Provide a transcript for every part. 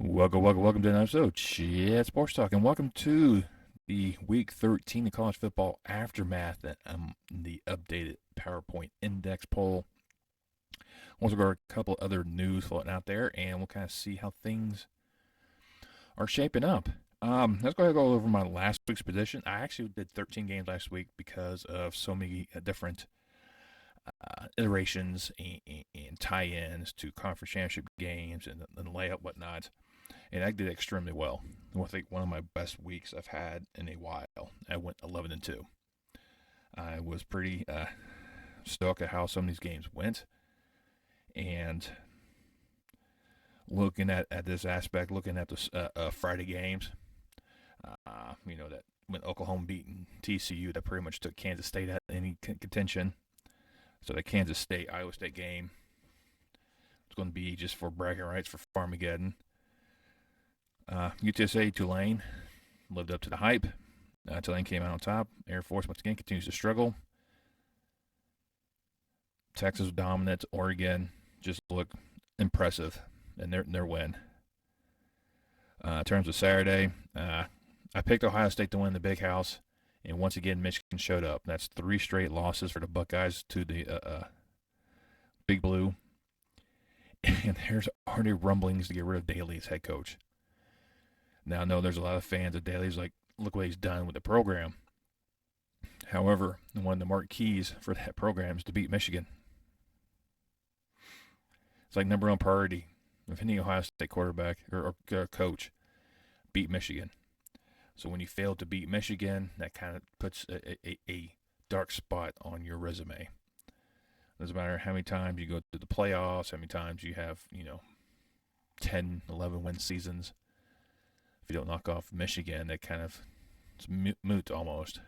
Welcome to another episode of Chat Sports Talk, and welcome to the Week 13 of college football aftermath and the updated PowerPoint Index poll. Also got a couple other news floating out there, and we'll kind of see how things are shaping up. Let's go ahead and go over my last week's position. I actually did 13 games last week because of so many different iterations and tie-ins to conference championship games and layup whatnot. And I did extremely well. I think one of my best weeks I've had in a while. I went 11-2. I was pretty stoked at how some of these games went, and looking at this aspect, looking at the Friday games, that when Oklahoma beating TCU, that pretty much took Kansas State out of any contention. So the Kansas State Iowa State game is going to be just for bragging rights for Farmageddon. UTSA Tulane lived up to the hype. Tulane came out on top. Air Force once again continues to struggle. Texas dominant. Oregon just looked impressive in their win. In terms of Saturday, I picked Ohio State to win the Big House, and once again Michigan showed up. That's 3 straight losses for the Buckeyes to the Big Blue, and there's already rumblings to get rid of Daly as head coach. Now, I know there's a lot of fans of Daly's like, look what he's done with the program. However, one of the marquees for that program is to beat Michigan. It's like number one priority of any Ohio State quarterback or coach, beat Michigan. So when you fail to beat Michigan, that kind of puts a dark spot on your resume. Doesn't matter how many times you go to the playoffs, how many times you have, 10, 11 win seasons. If you don't knock off Michigan, that kind of it's moot almost.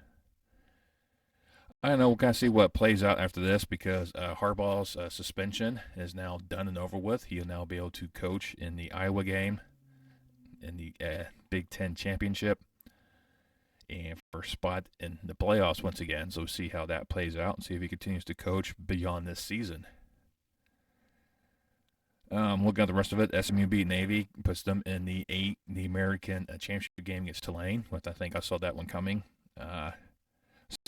I don't know. We'll kind of see what plays out after this because Harbaugh's suspension is now done and over with. He'll now be able to coach in the Iowa game in the Big Ten championship and for a spot in the playoffs once again. So we'll see how that plays out and see if he continues to coach beyond this season. Looking at the rest of it, SMU beat Navy, puts them in the American championship game against Tulane. Which I think I saw that one coming. San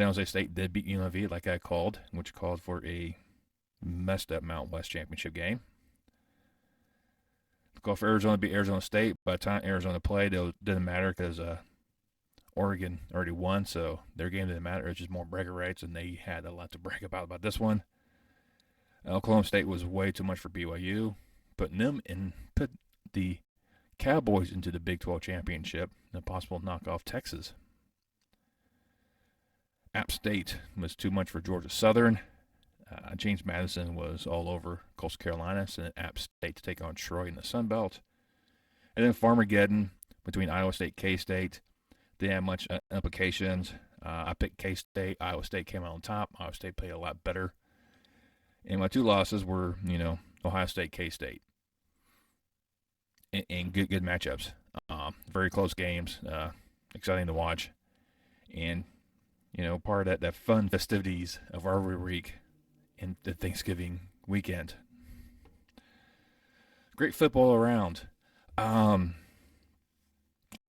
Jose State did beat UNLV, like I called, which called for a messed up Mountain West championship game. Go for Arizona beat Arizona State. By the time Arizona played, it didn't matter because Oregon already won, so their game didn't matter. It was just more bragging rights, and they had a lot to brag about this one. Oklahoma State was way too much for BYU. Put the Cowboys into the Big 12 championship and a possible knockoff Texas. App State was too much for Georgia Southern. James Madison was all over Coastal Carolina, sent App State to take on Troy in the Sun Belt. And then Farmageddon between Iowa State, K-State. Didn't have much implications. I picked K-State. Iowa State came out on top. Iowa State played a lot better. And my 2 losses were, Ohio State, K-State. And good matchups. Very close games. Exciting to watch. And, part of that fun festivities of our week and the Thanksgiving weekend. Great football around. Like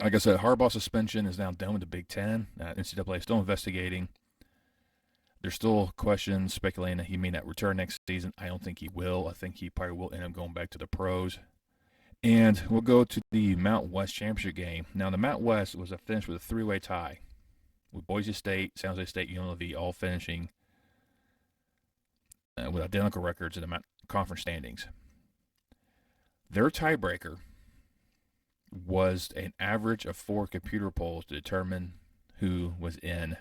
I said, Harbaugh's suspension is now done with the Big Ten. NCAA is still investigating. There's still questions speculating that he may not return next season. I don't think he will. I think he probably will end up going back to the pros. And we'll go to the Mountain West Championship game. Now, the Mountain West was finished with a 3-way tie with Boise State, San Jose State, UNLV all finishing with identical records in the conference standings. Their tiebreaker was an average of 4 computer polls to determine who was in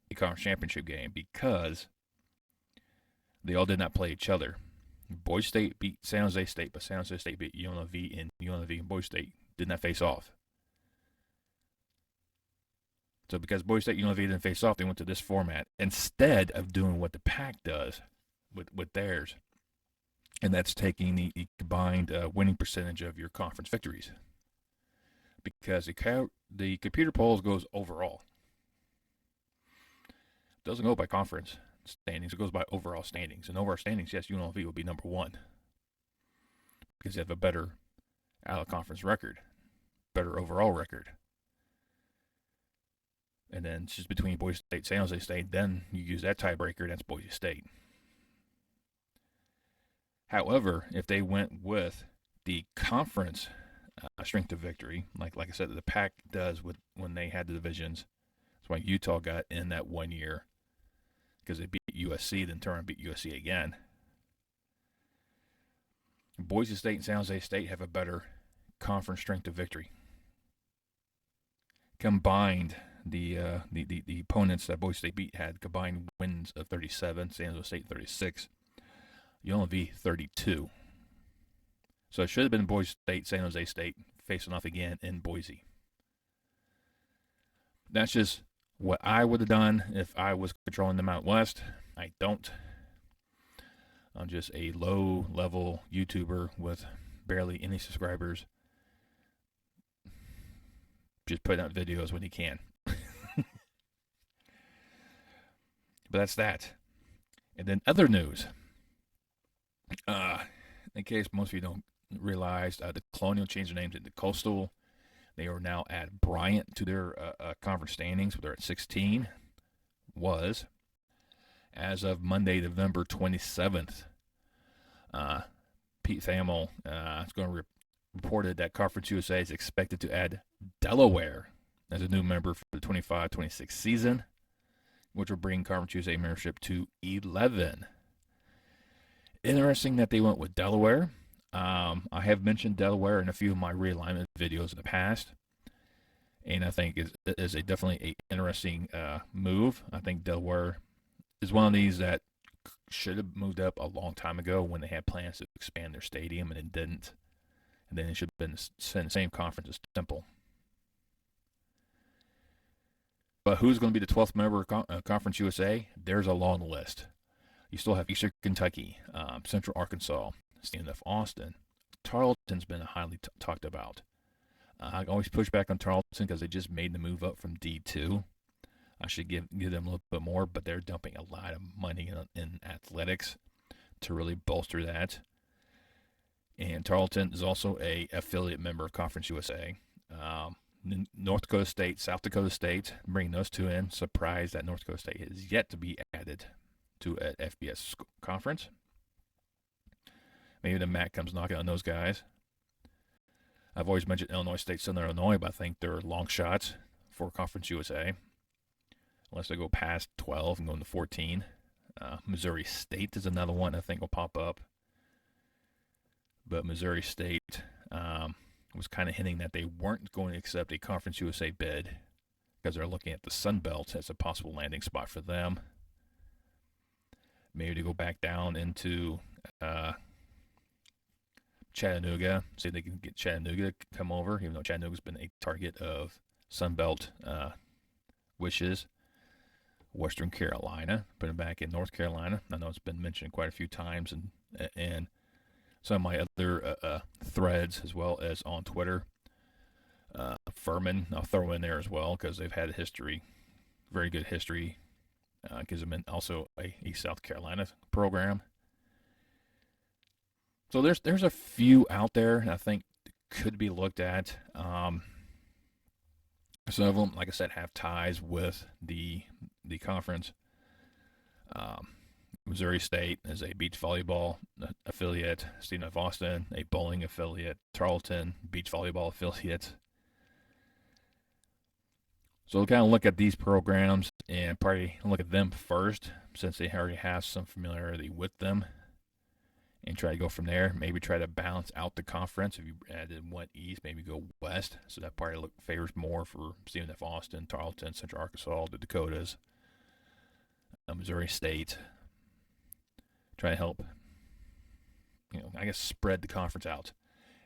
the conference championship game because they all did not play each other. Boise State beat San Jose State, but San Jose State beat UNLV, and UNLV and Boise State did not face off. So because Boise State and UNLV didn't face off, they went to this format instead of doing what the Pac does with theirs, and that's taking the combined winning percentage of your conference victories. Because the computer polls goes overall. It doesn't go by conference standings. It goes by overall standings. And overall standings, yes, UNLV will be number 1 because they have a better out of conference record, better overall record. And then it's just between Boise State, San Jose State. Then you use that tiebreaker. That's Boise State. However, if they went with the conference strength of victory, like I said, the Pac does with when they had the divisions. That's why Utah got in that 1 year because they beat USC, then turn and beat USC again. Boise State and San Jose State have a better conference strength of victory. Combined, the opponents that Boise State beat had combined wins of 37, San Jose State 36, UNLV 32. So it should have been Boise State, San Jose State facing off again in Boise. That's just what I would have done if I was controlling the Mountain West. I don't. I'm just a low-level YouTuber with barely any subscribers. Just putting out videos when he can. But that's that. And then other news. In case most of you don't realize, the Colonial changed their names into Coastal. They are now at Bryant to their conference standings. They're at 16. Was as of Monday, November 27th. Pete Thamel is going to reported that Conference USA is expected to add Delaware as a new member for the 25-26 season, which will bring Conference USA membership to 11. Interesting that they went with Delaware. I have mentioned Delaware in a few of my realignment videos in the past, and I think is a definitely a interesting move. I think Delaware is one of these that should have moved up a long time ago when they had plans to expand their stadium, and it didn't. And then it should have been the same conference as Temple. But who's going to be the 12th member of Conference USA? There's a long list. You still have Eastern Kentucky, Central Arkansas, St. Austin. Tarleton's been highly talked about. I always push back on Tarleton because they just made the move up from D2. I should give them a little bit more, but they're dumping a lot of money in athletics to really bolster that. And Tarleton is also a affiliate member of Conference USA. North Dakota State, South Dakota State, bring those two in. Surprised that North Dakota State is yet to be added to an FBS conference. Maybe the MAC comes knocking on those guys. I've always mentioned Illinois State, Southern Illinois, but I think they're long shots for Conference USA. Unless they go past 12 and go into 14. Missouri State is another one I think will pop up. But Missouri State was kind of hinting that they weren't going to accept a Conference USA bid because they're looking at the Sun Belt as a possible landing spot for them. Maybe to go back down into Chattanooga, see if they can get Chattanooga to come over, even though Chattanooga's been a target of Sun Belt wishes. Western Carolina, put it back in North Carolina. I know it's been mentioned quite a few times, and some of my other threads as well as on Twitter. Furman, I'll throw in there as well because they've had a history, very good history. Gives them also a South Carolina program. So there's a few out there I think could be looked at. Some of them, like I said, have ties with the conference. Missouri State is a beach volleyball affiliate. St. Austin, a bowling affiliate. Tarleton, beach volleyball affiliate. So we'll kind of look at these programs and probably look at them first since they already have some familiarity with them and try to go from there. Maybe try to balance out the conference. If you added one east, maybe go west. So that probably favors more for Stephen F. Austin, Tarleton, Central Arkansas, the Dakotas, Missouri State. Try to help, I guess, spread the conference out.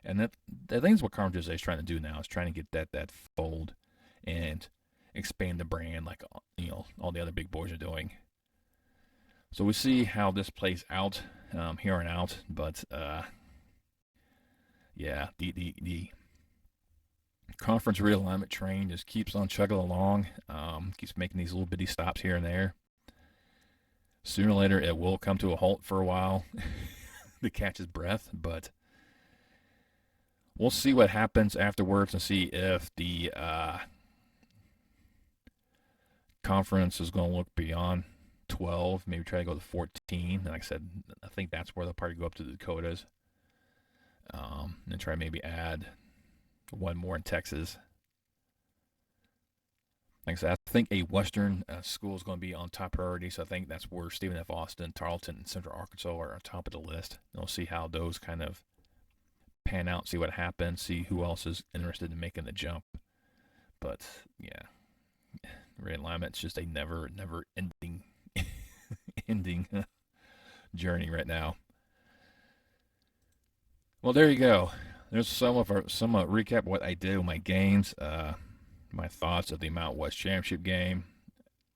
And that I think is what Conference USA is trying to do now, is trying to get that fold and expand the brand like, all the other big boys are doing. So we see how this plays out here on out. But, yeah, the conference realignment train just keeps on chugging along, keeps making these little bitty stops here and there. Sooner or later, it will come to a halt for a while to catch his breath. But we'll see what happens afterwards and see if the conference is going to look beyond 12, maybe try to go to 14. And like I said, I think that's where they'll probably go up to the Dakotas, and try to maybe add one more in Texas. Like I said, I think a Western school is going to be on top priority. So I think that's where Stephen F. Austin, Tarleton, and Central Arkansas are on top of the list. And we'll see how those kind of pan out, see what happens, see who else is interested in making the jump. But yeah, realignment's just a never ending journey right now. Well, there you go. There's some recap of what I did with my games. My thoughts of the Mount West Championship game,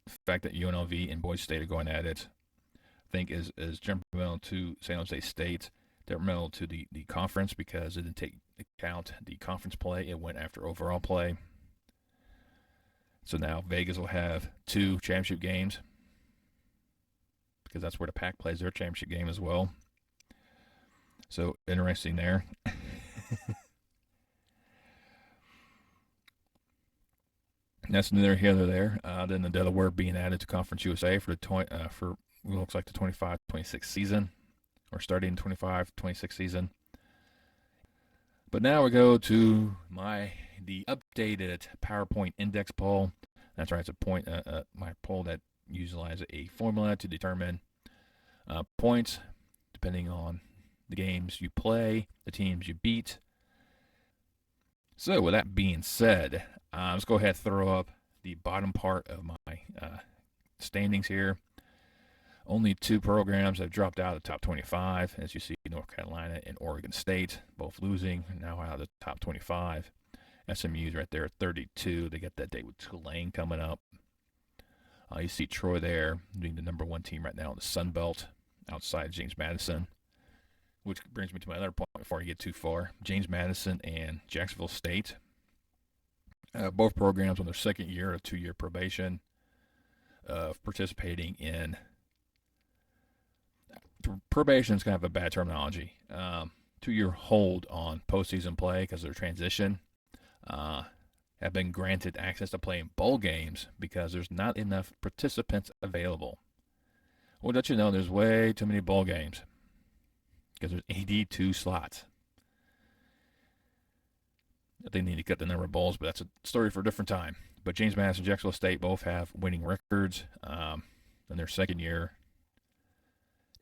the fact that UNLV and Boise State are going at it, I think is detrimental to San Jose State, detrimental to the conference because it didn't take account the conference play. It went after overall play. So now Vegas will have 2 championship games because that's where the Pac plays their championship game as well. So interesting there. That's neither here nor there. Then the Delaware being added to Conference USA for the looks like the 25-26 season, or starting 25-26 season. But now we go to the updated PowerPoint Index poll. That's right, it's my poll that utilizes a formula to determine points depending on the games you play, the teams you beat. So with that being said, let's go ahead and throw up the bottom part of my standings here. Only 2 programs have dropped out of the top 25. As you see, North Carolina and Oregon State, both losing, now out of the top 25. SMU's right there at 32. They got that date with Tulane coming up. You see Troy there being the number 1 team right now in the Sun Belt outside James Madison. Which brings me to my other point before I get too far. James Madison and Jacksonville State. Both programs on their second year of 2-year probation of participating in. Probation is kind of a bad terminology. 2-year hold on postseason play because of their transition. Have been granted access to play in bowl games because there's not enough participants available. Well, don't you know there's way too many bowl games because there's 82 slots. They need to cut the number of bowls, but that's a story for a different time. But James Madison and Jacksonville State both have winning records in their second year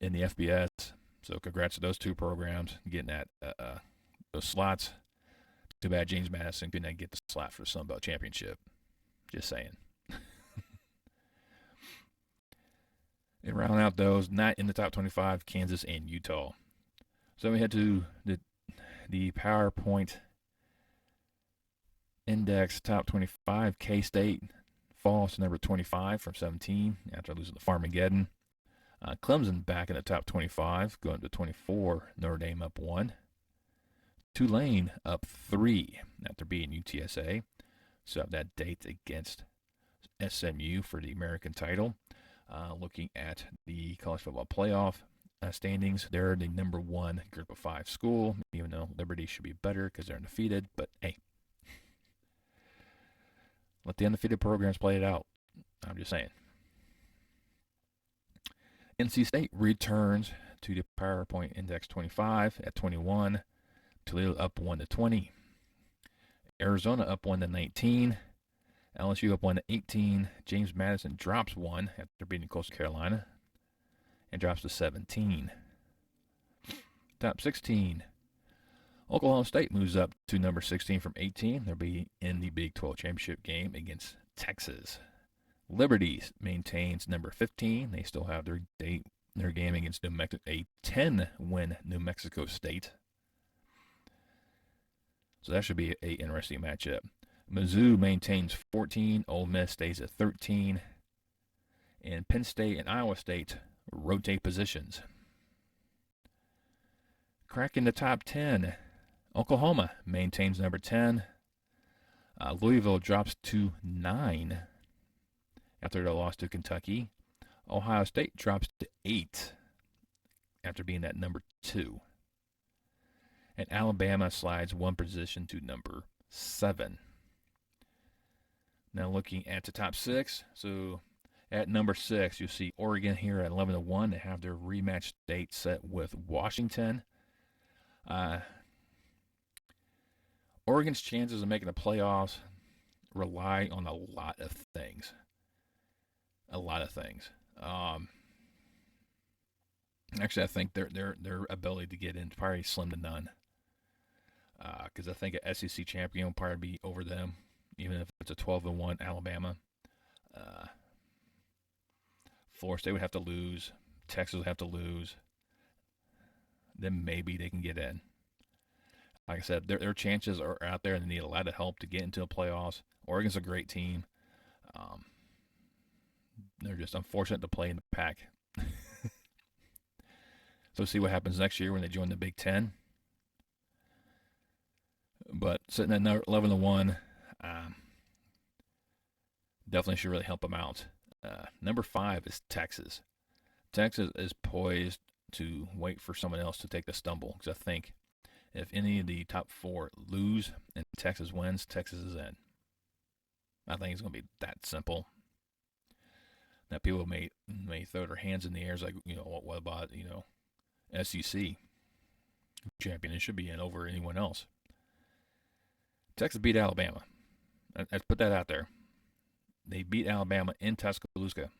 in the FBS. So congrats to those 2 programs getting that those slots. Too bad James Madison couldn't get the slot for the Sun Belt Championship. Just saying. And round out those not in the top 25, Kansas and Utah. So we head to the PowerPoint Index top 25. K-State falls to number 25 from 17 after losing to Farmageddon. Clemson back in the top 25, going to 24. Notre Dame up 1. Tulane up 3 after beating UTSA. So have that date against SMU for the American title. Looking at the college football playoff standings, they're the number 1 group of 5 school, even though Liberty should be better because they're undefeated. But hey, let the undefeated programs play it out. I'm just saying. NC State returns to the PowerPoint Index 25 at 21. Toledo up 1-20. Arizona up 1-19. LSU up 1-18. James Madison drops 1 after beating Coastal Carolina and drops to 17. Top 16. Oklahoma State moves up to number 16 from 18. They'll be in the Big 12 championship game against Texas. Liberty maintains number 15. They still have their game against New Mexico, a 10-win New Mexico State. So that should be an interesting matchup. Mizzou maintains 14. Ole Miss stays at 13. And Penn State and Iowa State rotate positions. Cracking the top 10. Oklahoma maintains number 10. Louisville drops to 9 after their loss to Kentucky. Ohio State drops to 8 after being at number 2. And Alabama slides one position to number 7. Now looking at the top 6, so at number 6, you see Oregon here at 11-1. They have their rematch date set with Washington. Oregon's chances of making the playoffs rely on a lot of things. Actually, I think their ability to get in is probably slim to none. Because I think an SEC champion will probably be over them, even if it's a 12-1 Alabama. Florida State would have to lose. Texas would have to lose. Then maybe they can get in. Like I said, their chances are out there, and they need a lot of help to get into the playoffs. Oregon's a great team. They're just unfortunate to play in the pack. So see what happens next year when they join the Big Ten. But sitting at 11-1, definitely should really help them out. Number 5 is Texas. Texas is poised to wait for someone else to take the stumble, because I think if any of the top 4 lose and Texas wins, Texas is in. I think it's going to be that simple. Now people may throw their hands in the air, like, what about, SEC champion? It should be in over anyone else. Texas beat Alabama. Let's put that out there. They beat Alabama in Tuscaloosa.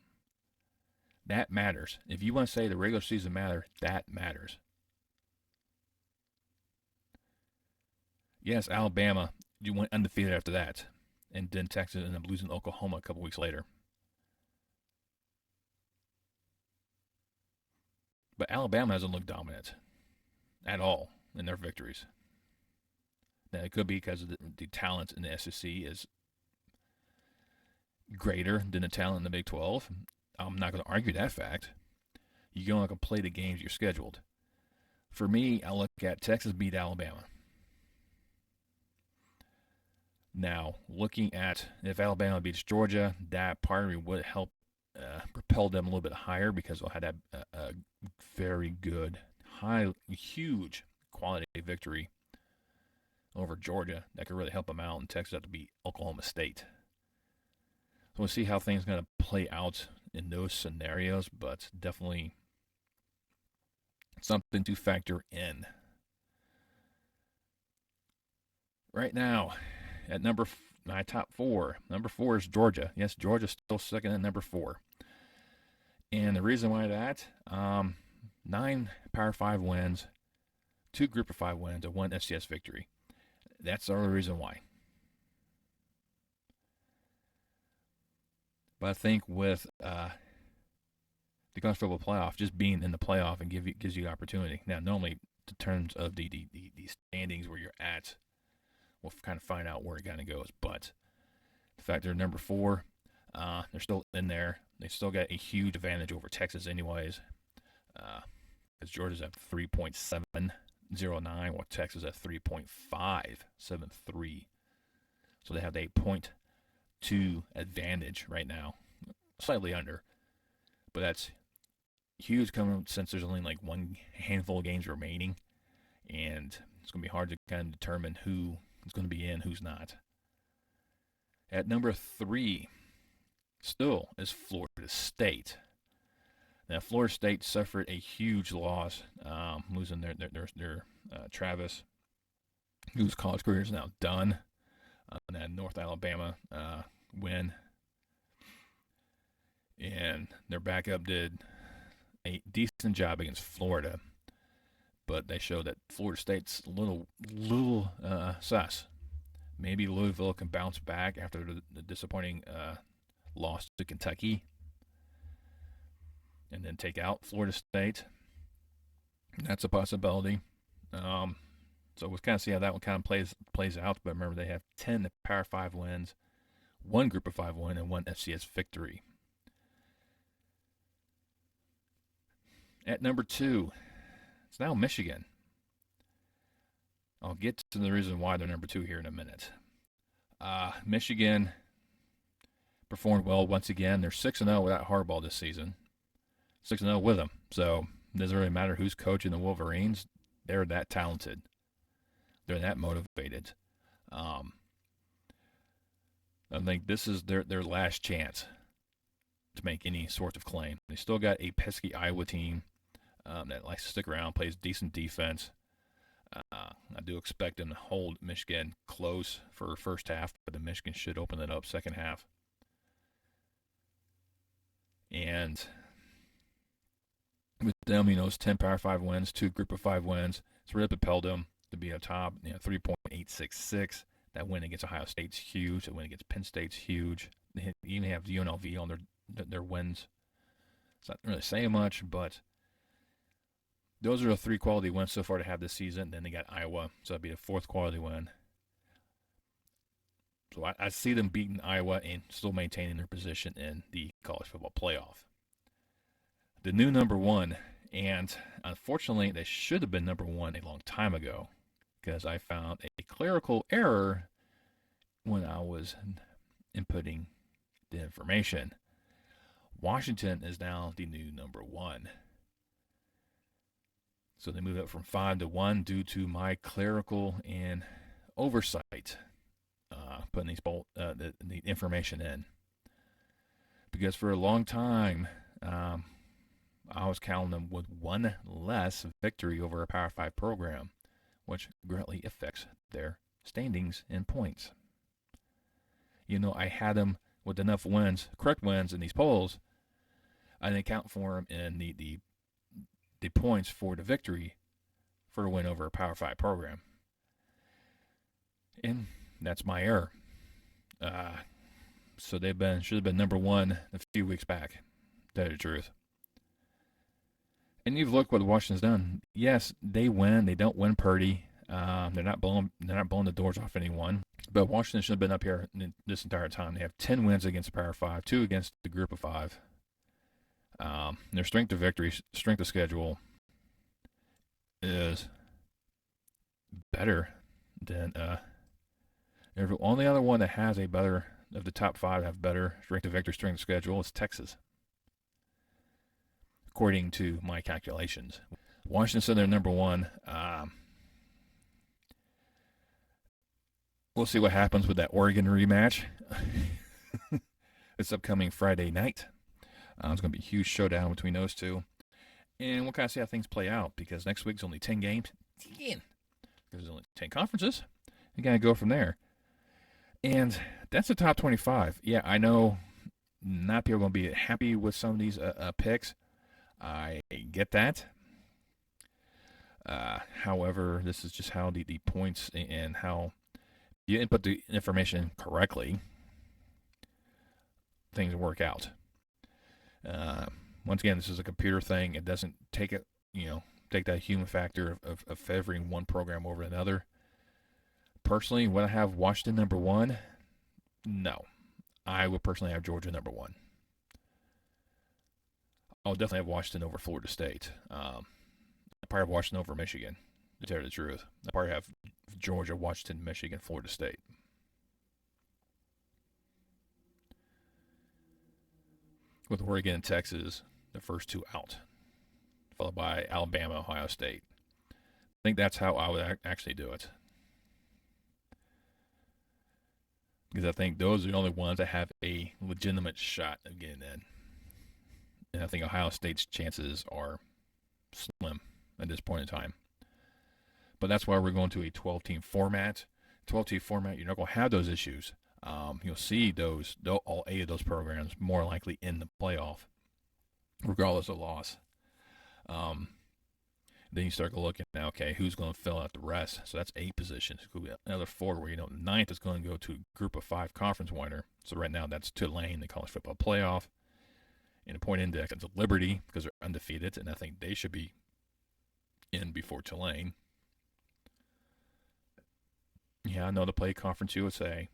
That matters. If you want to say the regular season matter, that matters. Yes, Alabama, you went undefeated after that. And then Texas ended up losing Oklahoma a couple weeks later. But Alabama hasn't looked dominant at all in their victories. Now, it could be because of the talent in the SEC is greater than the talent in the Big 12. I'm not going to argue that fact. You can only play the games you're scheduled. For me, I look at Texas beat Alabama. Now, looking at if Alabama beats Georgia, that probably would help propel them a little bit higher, because they'll have that very good, huge quality victory over Georgia that could really help them out, and Texas have to beat Oklahoma State. So we'll see how things are going to play out in those scenarios, but definitely something to factor in. Right now, at my top 4, number 4 is Georgia. Yes, Georgia's still second at number 4. And the reason why that, 9 Power 5 wins, 2 Group of 5 wins, and 1 FCS victory. That's the only reason why. But I think with the college football playoff, just being in the playoff and gives you the opportunity. Now, normally, in terms of the standings where you're at, we'll kind of find out where it kind of goes. But the fact they're number 4, they're still in there. They still got a huge advantage over Texas anyways. Because Georgia's at 3.709, while Texas at 3.573. So they have a 0.2 advantage right now. Slightly under. But that's huge coming since there's only like one handful of games remaining. And it's going to be hard to kind of determine who is going to be in, who's not. At number 3, still is Florida State. Now, Florida State suffered a huge loss, losing their Travis, whose college career is now done. That North Alabama win. And their backup did a decent job against Florida. But they showed that Florida State's a little sus. Maybe Louisville can bounce back after the disappointing loss to Kentucky, and then take out Florida State. That's a possibility. So we'll kind of see how that one kind of plays out. But remember, they have 10 Power 5 wins, 1 Group of 5 win, and 1 FCS victory. At number 2, it's now Michigan. I'll get to the reason why they're number 2 here in a minute. Michigan performed well once again. They're 6-0 without Harbaugh this season. 6-0 with him. So it doesn't really matter who's coaching the Wolverines. They're that talented. they're that motivated. Um, I think this is their last chance to make any sort of claim. They still got a pesky Iowa team that likes to stick around, plays decent defense. I do expect them to hold Michigan close for first half, but the Michigan should open it up second half. And with them, it's 10 Power 5 wins, 2 Group of 5 wins. It's really propelled them to be a top, 3.866. That win against Ohio State's huge. That win against Penn State's huge. They even have UNLV on their wins. It's not really saying much, but those are the 3 quality wins so far to have this season. Then they got Iowa, so that'd be the 4th quality win. So I see them beating Iowa and still maintaining their position in the college football playoff. The new number 1, and unfortunately, they should have been number 1 a long time ago, because I found a clerical error when I was inputting the information. Washington is now the new number 1. So they moved up from 5 to 1 due to my clerical and oversight, putting the information in. Because for a long time, I was counting them with 1 less victory over a Power 5 program, which greatly affects their standings and points. I had them with enough wins, correct wins in these polls. I didn't count for them in the points for the victory for a win over a Power 5 program. And that's my error. So they should have been number 1 a few weeks back, to tell you the truth. And you've looked what Washington's done. Yes, they win. They don't win pretty. They're not blowing the doors off anyone. But Washington should have been up here this entire time. They have 10 wins against the Power 5, 2 against the Group of 5. Their strength of victory, strength of schedule is better than the only other one that has a better, of the top 5 have better strength of victory, strength of schedule is Texas, according to my calculations. Washington said they're number 1. We'll see what happens with that Oregon rematch. It's upcoming Friday night. It's going to be a huge showdown between those two. And we'll kind of see how things play out, because next week's only 10 games. 10. There's only 10 conferences. You got to go from there. And that's the top 25. Yeah, I know not people are going to be happy with some of these picks. I get that. However, this is just how the points and how you input the information correctly, things work out. Once again, this is a computer thing. It doesn't take that human factor of favoring one program over another. Personally, would I have Washington number 1? No. I would personally have Georgia number 1. I would definitely have Washington over Florida State. I'd probably have Washington over Michigan, to tell you the truth. I'd probably have Georgia, Washington, Michigan, Florida State. With Oregon and Texas, the first 2 out, followed by Alabama, Ohio State. I think that's how I would actually do it. Because I think those are the only ones that have a legitimate shot of getting in. And I think Ohio State's chances are slim at this point in time. But that's why we're going to a 12-team format. 12-team format, you're not going to have those issues. You'll see all 8 of those programs more likely in the playoff, regardless of loss. Then you start looking at, okay, who's going to fill out the rest? So that's 8 positions. It could be another 4 where, the 9th is going to go to a Group of 5 conference winner. So right now that's Tulane, the college football playoff. In a point index, it's Liberty because they're undefeated, and I think they should be in before Tulane. Yeah, I know they play Conference USA.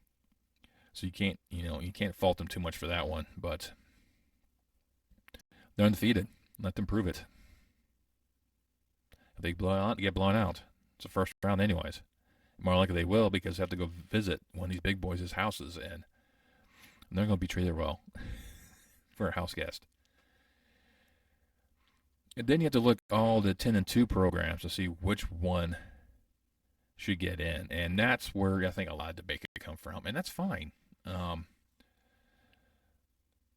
So you can't fault them too much for that one, but they're undefeated. Let them prove it. If they get blown out. It's the first round anyways. More likely they will, because they have to go visit one of these big boys' houses, and they're going to be treated well for a house guest. And then you have to look at all the 10-2 programs to see which one should get in, and that's where I think a lot of debate could come from, and that's fine.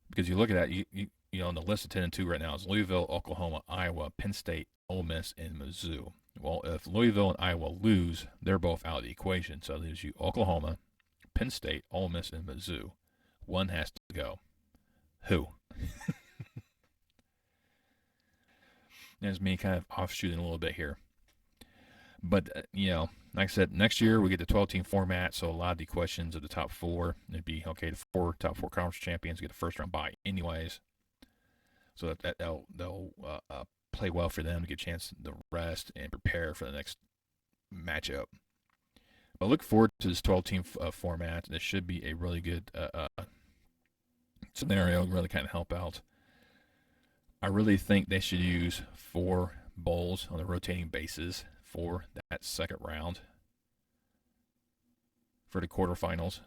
Because you look at that, you know, on the list of 10 and 2 right now is Louisville, Oklahoma, Iowa, Penn State, Ole Miss, and Mizzou. Well, if Louisville and Iowa lose, they're both out of the equation. So there's you Oklahoma, Penn State, Ole Miss, and Mizzou. One has to go. Who? There's me kind of offshooting a little bit here. But, you know, like I said, next year we get the 12-team format, so a lot of the questions of the top four, it'd be, okay, the top four conference champions get a first-round bye anyways. So they'll play well for them to get a chance to rest and prepare for the next matchup. But look forward to this 12-team format. This should be a really good scenario, really kind of help out. I really think they should use 4 bowls on a rotating basis for that second round for the quarterfinals.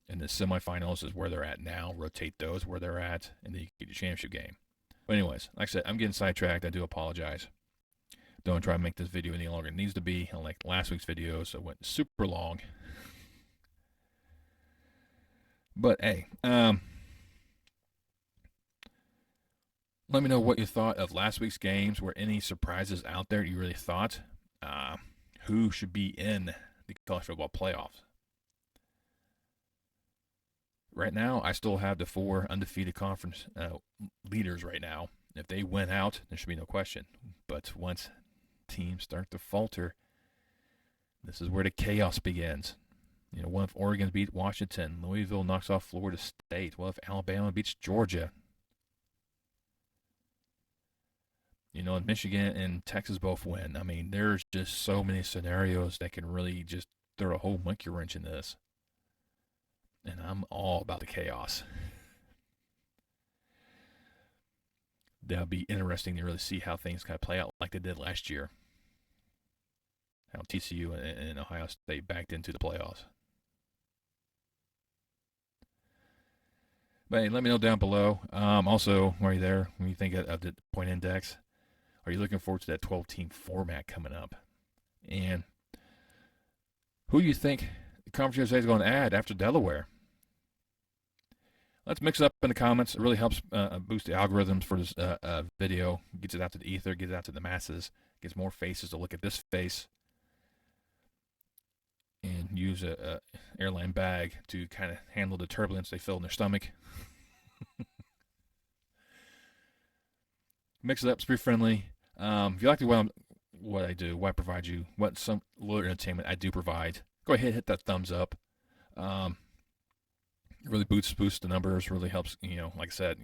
And the semifinals is where they're at now. Rotate those where they're at, and then you get your championship game. But anyways, like I said, I'm getting sidetracked. I do apologize. Don't try to make this video any longer than it needs to be. Unlike last week's video, so it went super long. But hey, let me know what you thought of last week's games. Were any surprises out there you really thought? Who should be in the college football playoffs? Right now, I still have the 4 undefeated conference leaders right now. If they win out, there should be no question. But once teams start to falter, this is where the chaos begins. You know, what if Oregon beat Washington? Louisville knocks off Florida State? What if Alabama beats Georgia? You know, Michigan and Texas both win. I mean, there's just so many scenarios that can really just throw a whole monkey wrench in this. And I'm all about the chaos. That'll be interesting to really see how things kind of play out like they did last year. How TCU and Ohio State backed into the playoffs. But hey, let me know down below. Also, while you're there, when you think of the point index, are you looking forward to that 12-team format coming up? And who do you think the Conference USA is going to add after Delaware? Let's mix it up in the comments. It really helps boost the algorithms for this video. Gets it out to the ether, gets it out to the masses, gets more faces to look at this face, and use a airline bag to kind of handle the turbulence they feel in their stomach. Mix it up, it's pretty friendly. If you like what I do, what I provide you, what some little entertainment I do provide, go ahead and hit that thumbs up. It really boosts the numbers, really helps, you know, like I said,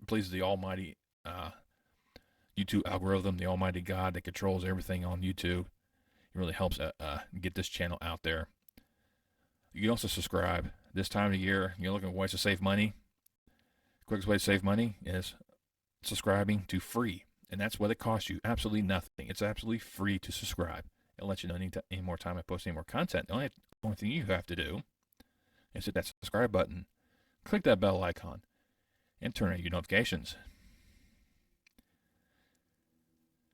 pleases the almighty YouTube algorithm, the almighty God that controls everything on YouTube. It really helps get this channel out there. You can also subscribe. This time of year, you're looking for ways to save money. The quickest way to save money is subscribing to free. And that's what it costs you. Absolutely nothing. It's absolutely free to subscribe. It'll let you know any more time I post any more content. The only thing you have to do is hit that subscribe button, click that bell icon, and turn on your notifications.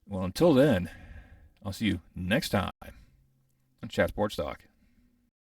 Well, until then, I'll see you next time on Chat Sports Talk.